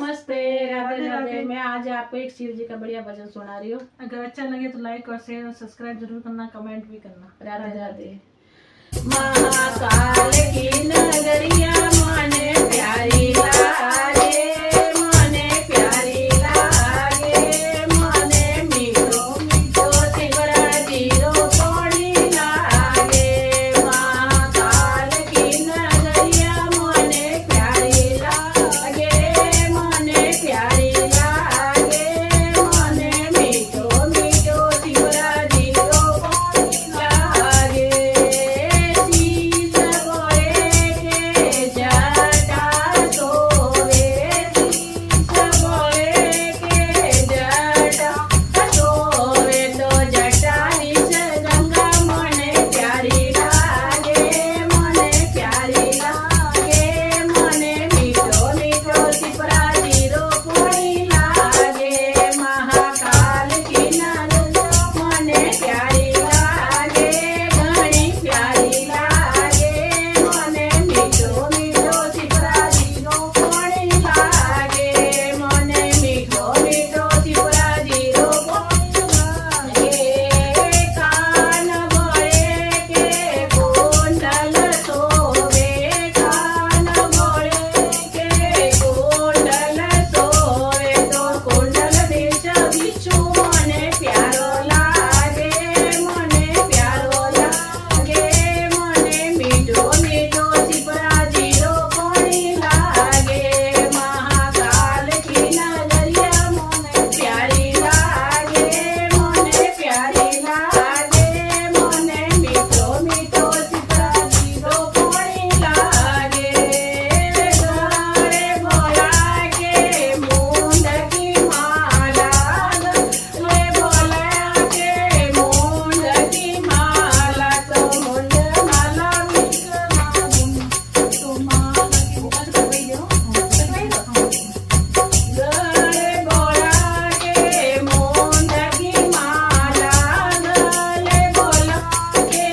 नमस्ते, राधे राधे। मैं आज आपको एक शिव जी का बढ़िया भजन सुना रही हूँ। अगर अच्छा लगे तो लाइक और शेयर और सब्सक्राइब जरूर करना, कमेंट भी करना। राधे राधे। महाकाल की नगरिया माने प्यारी लागे, माने प्यारी लागे, माने मीठो मीठो सिमरा जीरो पानी लागे। महाकाल की नगरिया माने प्यारी लागे, माने प्यारी लागे, माने मीठो मीठो सिमरा जीरो पानी लागे। शीश गोरे के जटा सोवे, शीश गोरे के जटा सोवे, तो जटा निज गंगा मने प्यारी लागे, मने प्यारी लागे, मने मीठो मीठो सिपरा जीरो पानी लागे। महाकाल की नगरिया मने प्यारी लागे, घणी प्यारी लागे, मने मीठो मीठो सिपरा जीरो पानी लागे, मने मीठो मीठो सिपरा जीरो पानी लागे। कान भोळे के कुंडल सोवे, कान भोळे के कुंडल सोवे, तो कुंडल देश बिच्छू मने प्यारो लागे, मने प्यारो लागे, मने मीठो मीठो सिपरा जीरो पानी लागे। महाकाल की नगरिया मने प्यारी लागे, मने प्यारी लागे, मने मीठो मीठो सिपरा जीरो पानी लागे। गले भोला के मुंड की माला, गले भोला के मुंड की माला, तो मुंड माला विश्वनाथ तो माला की गले भोला के मुंड की माला, गले भोला के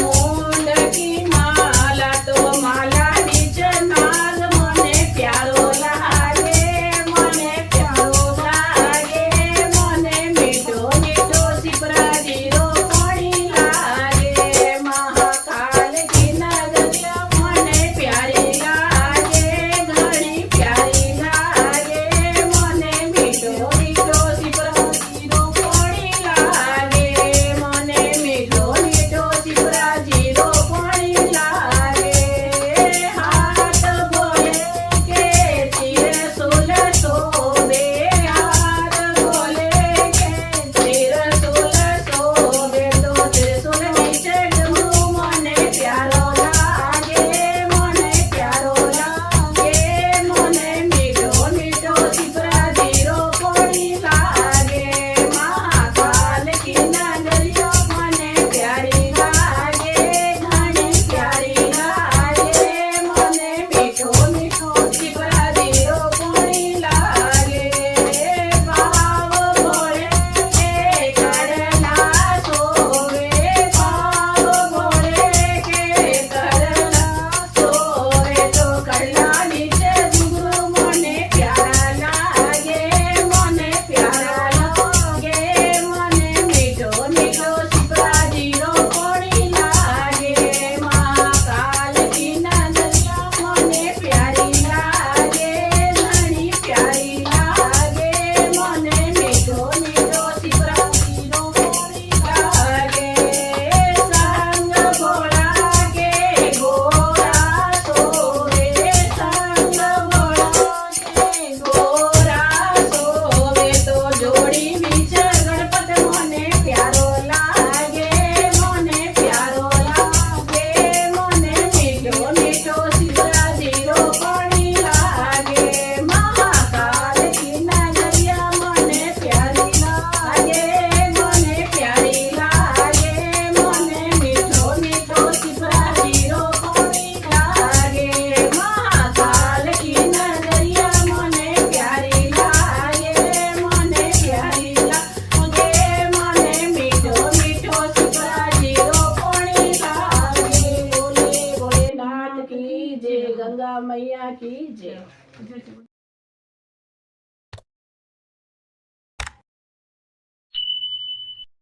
मुंड की माला, तो माला निज नाग मने प्यारो लागे, मने प्यारो लागे, मने मीठो मीठो सिपरा जीरो पानी लागे। महाकाल की नगरिया मने प्यारी लागे, घणी प्यारी लागे, मने मीठो मीठो सिपरा जीरो पानी लागे, मने मीठो मीठो सिपरा जीरो पानी लागे। हाथ भोले के त्रिशूल सोवे, हाथ भोले के त्रिशूल सोवे, तो त्रिशूल नीचे डमरू मने प्यारो लागे, मने प्यारो लागे, मने मीठो मीठो सिपरा जीरो पानी लागे। महाकाल की नगरिया मने प्यारी लागे, घणी प्यारी लागे, मने मीठो मीठो सिपरा जीरो पानी लागे। भाव भोले के करला सोवे, भाव भोले के करला सोवे, तो करला नीचे घुंघरू मने प्यारा लागे, मने प्यारा लागे, मने मीठो मीठो सिपरा जीरो पानी लागे। महाकाल की नगरिया मने प्यारी लागे, घणी प्यारी लागे, मने मीठो मीठो सिपरा जीरो पानी लागे। संग भोला के गोरा सोवे, संग भोला के गोरा सोवे, तो जोड़ी बीच गणपत मने प्यारो लागे, मने प्यारो लागे, मने मीठो मीठो सिपरा जीरो पानी लागे। महाकाल की नगरिया मने प्यारी लागे, मने प्यारी लागे, मने मीठो मीठो सिपरा जीरो पानी लागे। महाकाल की नगरिया मने प्यारी लागे, मने प्यारी लागे, मने मीठो मीठो सिपरा जीरो पानी लागे। बोले भोलेनाथ की जय, गंगा मैया की जय।